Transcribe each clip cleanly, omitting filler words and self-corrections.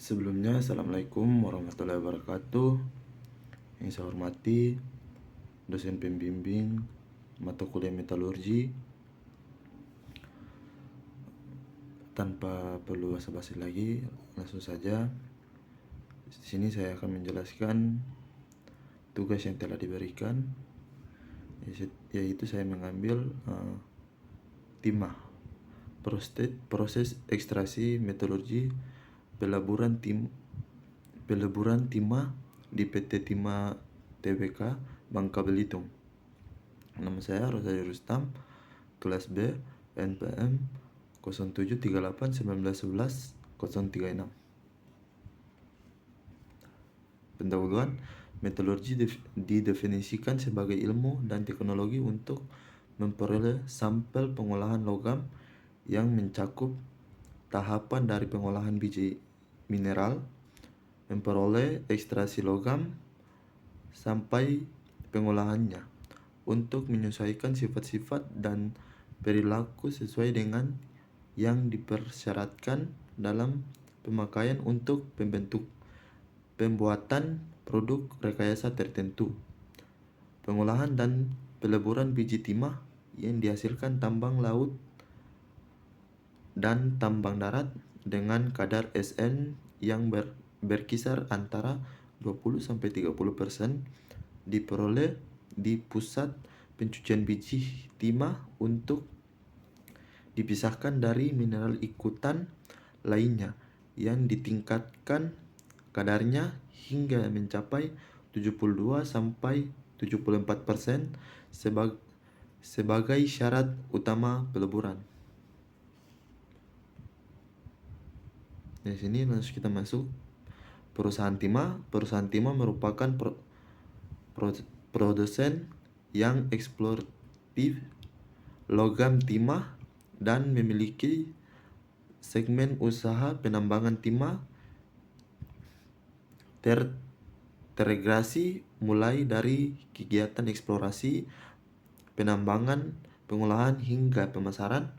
Sebelumnya, Assalamualaikum warahmatullahi wabarakatuh. Yang saya hormati dosen pembimbing mata kuliah metalurgi. Tanpa perlu basa-basi lagi, langsung saja. Di sini saya akan menjelaskan tugas yang telah diberikan, yaitu saya mengambil timah, proses ekstraksi metalurgi peleburan timah di PT Timah Tbk Bangka Belitung. Nama saya Rosadi Rustam, kelas B, NPM 07381911 036. Pendahuluan. Metalurgi didefinisikan sebagai ilmu dan teknologi untuk memperoleh sampel pengolahan logam yang mencakup tahapan dari pengolahan biji mineral, memperoleh ekstraksi logam, sampai pengolahannya untuk menyesuaikan sifat-sifat dan perilaku sesuai dengan yang dipersyaratkan dalam pemakaian untuk pembuatan produk rekayasa tertentu. Pengolahan dan peleburan biji timah yang dihasilkan tambang laut dan tambang darat dengan kadar Sn yang berkisar antara 20-30% diperoleh di pusat pencucian biji timah untuk dipisahkan dari mineral ikutan lainnya yang ditingkatkan kadarnya hingga mencapai 72-74% sebagai syarat utama peleburan. Di sini langsung kita masuk perusahaan timah. Perusahaan timah merupakan produsen yang eksploratif logam timah dan memiliki segmen usaha penambangan timah terintegrasi mulai dari kegiatan eksplorasi, penambangan, pengolahan hingga pemasaran.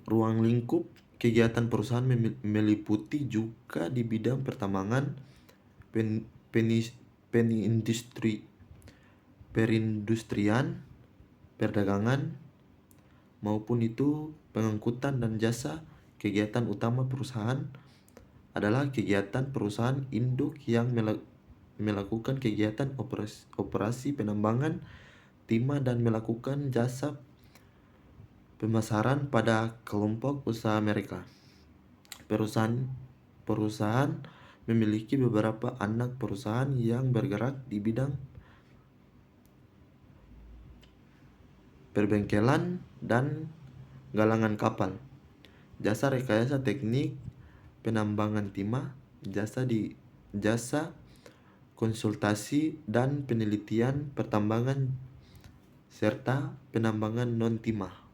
Ruang lingkup kegiatan perusahaan meliputi juga di bidang pertambangan, perindustrian, perdagangan, maupun itu pengangkutan dan jasa. Kegiatan utama perusahaan adalah kegiatan perusahaan induk yang melakukan kegiatan operasi penambangan timah dan melakukan jasa pemasaran pada kelompok usaha mereka. Perusahaan memiliki beberapa anak perusahaan yang bergerak di bidang perbengkelan dan galangan kapal, jasa rekayasa teknik penambangan timah, jasa konsultasi dan penelitian pertambangan, serta penambangan non-timah.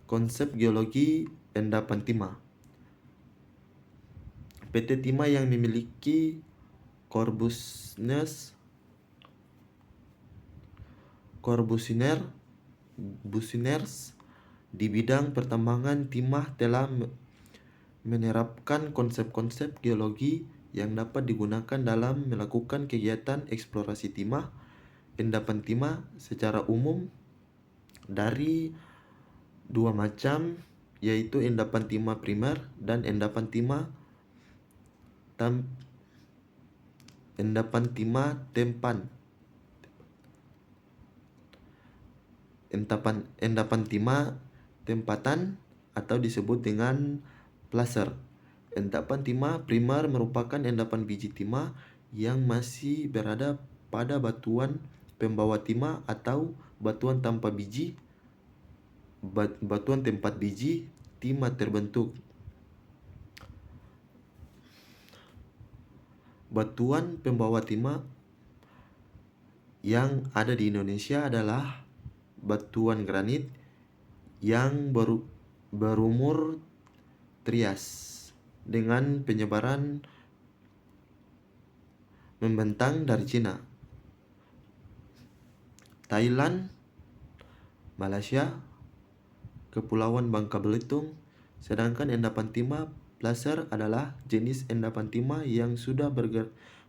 Konsep geologi endapan timah. PT Timah yang memiliki Corbusiners di bidang pertambangan timah telah menerapkan konsep-konsep geologi yang dapat digunakan dalam melakukan kegiatan eksplorasi timah. Endapan timah secara umum dari dua macam, yaitu endapan timah primer dan endapan timah tempan. Endapan timah tempatan atau disebut dengan placer. Endapan timah primer merupakan endapan biji timah yang masih berada pada batuan pembawa timah atau batuan tempat biji timah terbentuk. Batuan pembawa timah yang ada di Indonesia adalah batuan granit yang berumur Trias dengan penyebaran membentang dari Cina, Thailand, Malaysia, Kepulauan Bangka Belitung, sedangkan endapan timah placer adalah jenis endapan timah yang sudah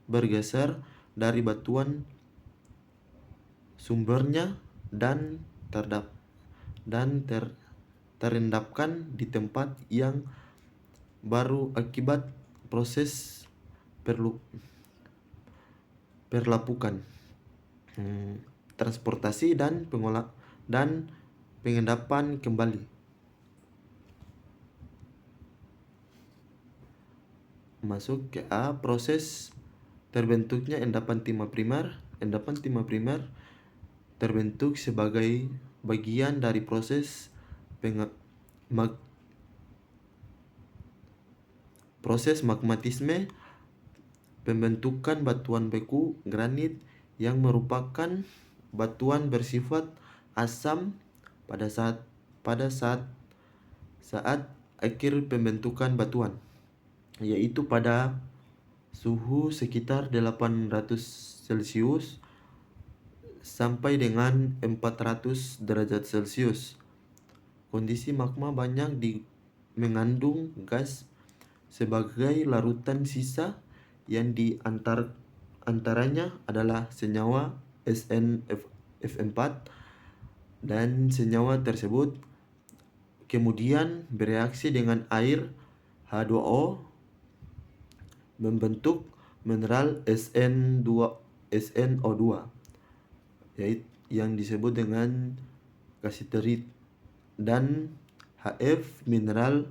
bergeser dari batuan sumbernya dan terendapkan di tempat yang baru akibat proses perlapukan, transportasi dan pengendapan kembali. Masuk ke A, proses terbentuknya endapan timah primer. Endapan timah primer terbentuk sebagai bagian dari proses magmatisme, pembentukan batuan beku granit yang merupakan batuan bersifat asam pada saat akhir pembentukan batuan, yaitu pada suhu sekitar 800 Celcius sampai dengan 400 derajat Celcius. Kondisi magma banyak mengandung gas sebagai larutan sisa yang di antaranya adalah senyawa SnF4, dan senyawa tersebut kemudian bereaksi dengan air H2O membentuk mineral SnO2 yaitu yang disebut dengan kasiterit, dan Hf mineral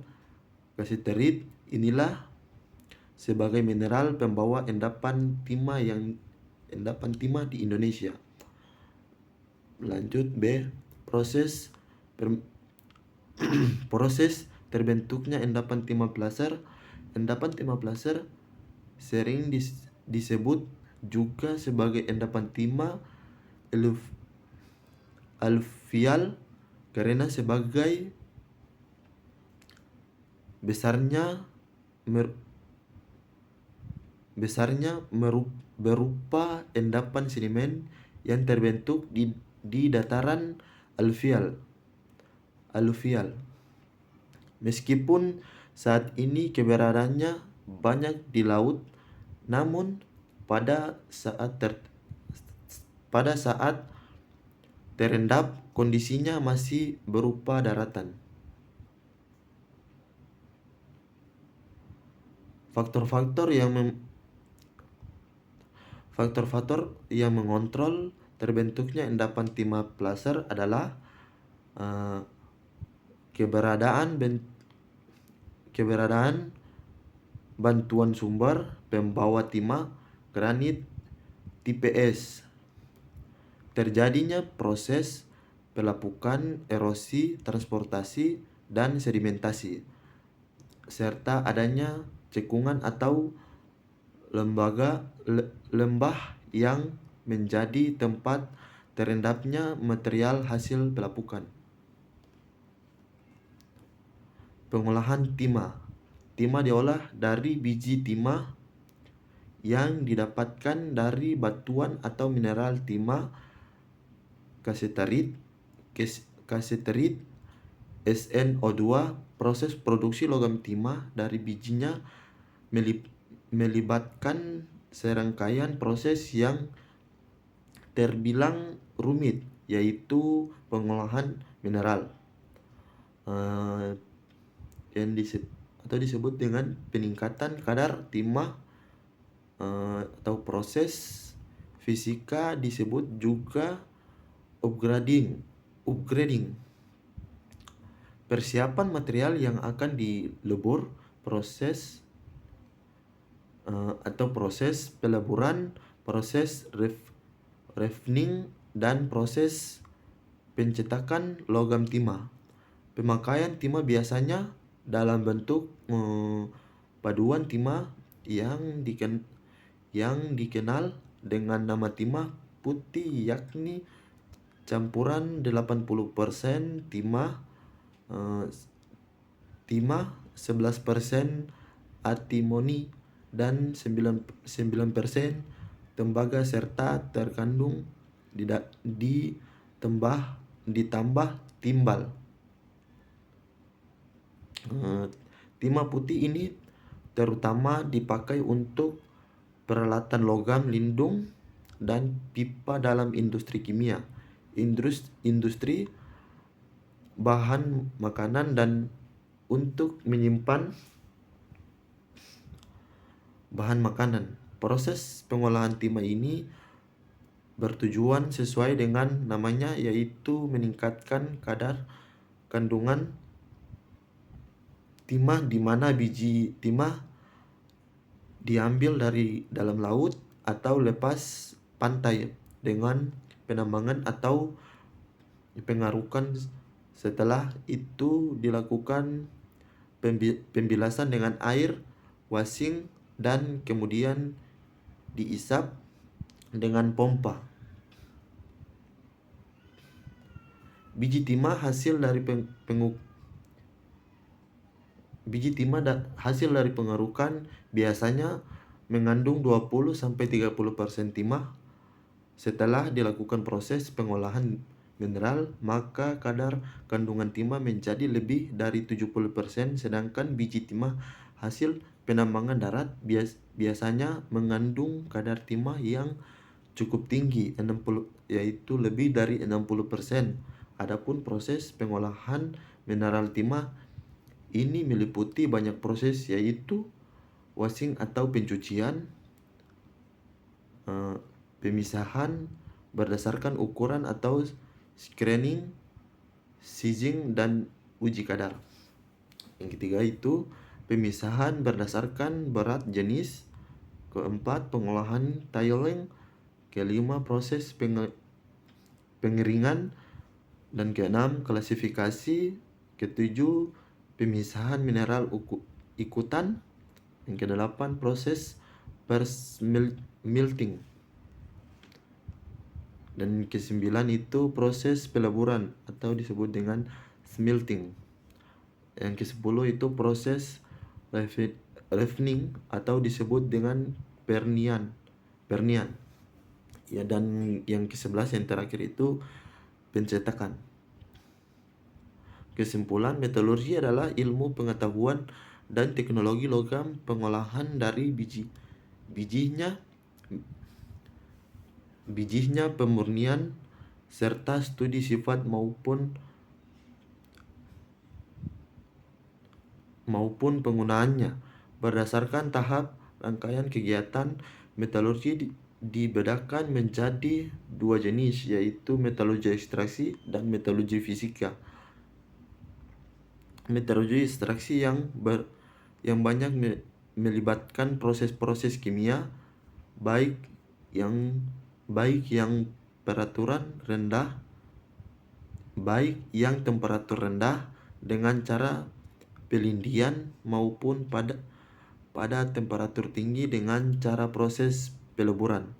kasiterit inilah sebagai mineral pembawa endapan timah di Indonesia. Lanjut B, proses terbentuknya endapan timah placer. Endapan timah placer sering disebut juga sebagai endapan timah aluvial karena sebagai besarnya berupa endapan sedimen yang terbentuk di dataran aluvial. Meskipun saat ini keberadaannya banyak di laut, namun pada saat terendap kondisinya masih berupa daratan. Faktor-faktor yang mengontrol terbentuknya endapan timah placer adalah keberadaan bantuan sumber pembawa timah granit TPS, terjadinya proses pelapukan, erosi, transportasi, dan sedimentasi, serta adanya cekungan atau lembah yang menjadi tempat terendapnya material hasil pelapukan. Pengolahan timah. Timah diolah dari biji timah yang didapatkan dari batuan atau mineral timah kasiterit SnO2. Proses produksi logam timah dari bijinya melibatkan serangkaian proses yang terbilang rumit, yaitu pengolahan mineral yang disebut dengan peningkatan kadar timah atau proses fisika disebut juga upgrading. Persiapan material yang akan dilebur, proses peleburan, proses refining, dan proses pencetakan logam timah. Pemakaian timah biasanya dalam bentuk paduan timah yang dikenal dengan nama timah putih, yakni campuran 80% timah, 11% antimoni, dan 9% tembaga, serta terkandung ditambah timbal. Timah putih ini terutama dipakai untuk peralatan logam lindung dan pipa dalam industri kimia, industri bahan makanan, dan untuk menyimpan bahan makanan. Proses pengolahan timah ini bertujuan sesuai dengan namanya, yaitu meningkatkan kadar kandungan timah, di mana biji timah diambil dari dalam laut atau lepas pantai dengan penambangan atau pengarukan. Setelah itu dilakukan pembilasan dengan air, washing, dan kemudian diisap dengan pompa. Biji timah hasil dari hasil dari pengarukan biasanya mengandung 20-30% timah. Setelah dilakukan proses pengolahan mineral, maka kadar kandungan timah menjadi lebih dari 70%, sedangkan biji timah hasil penambangan darat biasanya mengandung kadar timah yang cukup tinggi, yaitu lebih dari 60%. Adapun proses pengolahan mineral timah ini meliputi banyak proses, yaitu washing atau pencucian, pemisahan berdasarkan ukuran atau screening, sizing, dan uji kadar. Yang ketiga itu pemisahan berdasarkan berat jenis. Keempat, pengolahan tiling. Kelima, proses pengeringan. Dan keenam, klasifikasi. Ketujuh, pemisahan mineral ikutan. Yang kedelapan, proses persmelting. Dan kesembilan itu proses peleburan atau disebut dengan smelting. Yang kesepuluh itu proses refining atau disebut dengan vernian. Ya, dan yang ke-11 yang terakhir itu pencetakan. Kesimpulan, metalurgi adalah ilmu pengetahuan dan teknologi logam, pengolahan dari bijinya, pemurnian, serta studi sifat maupun penggunaannya. Berdasarkan tahap rangkaian kegiatan, metalurgi dibedakan menjadi dua jenis, yaitu metalurgi ekstraksi dan metalurgi fisika. Metalurgi ekstraksi yang banyak melibatkan proses-proses kimia, baik yang temperatur rendah dengan cara pelindian, maupun pada temperatur tinggi dengan cara proses peleburan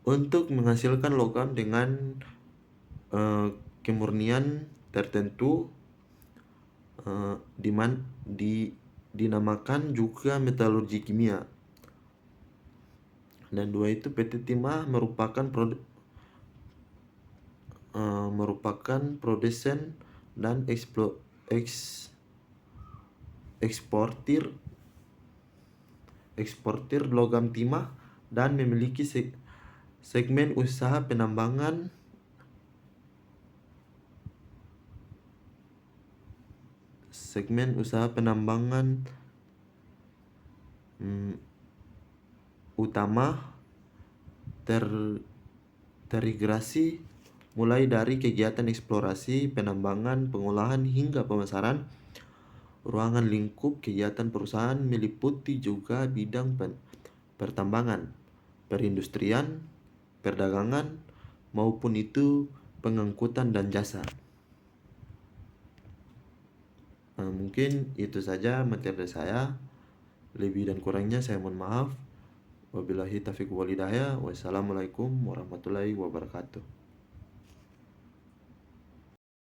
untuk menghasilkan logam dengan kemurnian tertentu. Dinamakan juga metalurgi kimia. Dan dua itu PT Timah merupakan produsen dan eksportir logam timah, dan memiliki segmen usaha penambangan, utama terintegrasi mulai dari kegiatan eksplorasi, penambangan, pengolahan, hingga pemasaran. Ruangan lingkup kegiatan perusahaan meliputi juga bidang pertambangan, perindustrian, perdagangan, maupun itu pengangkutan dan jasa. Mungkin itu saja materi saya. Lebih dan kurangnya saya mohon maaf. Wabillahi taufiq wal hidayah. Wassalamualaikum warahmatullahi wabarakatuh.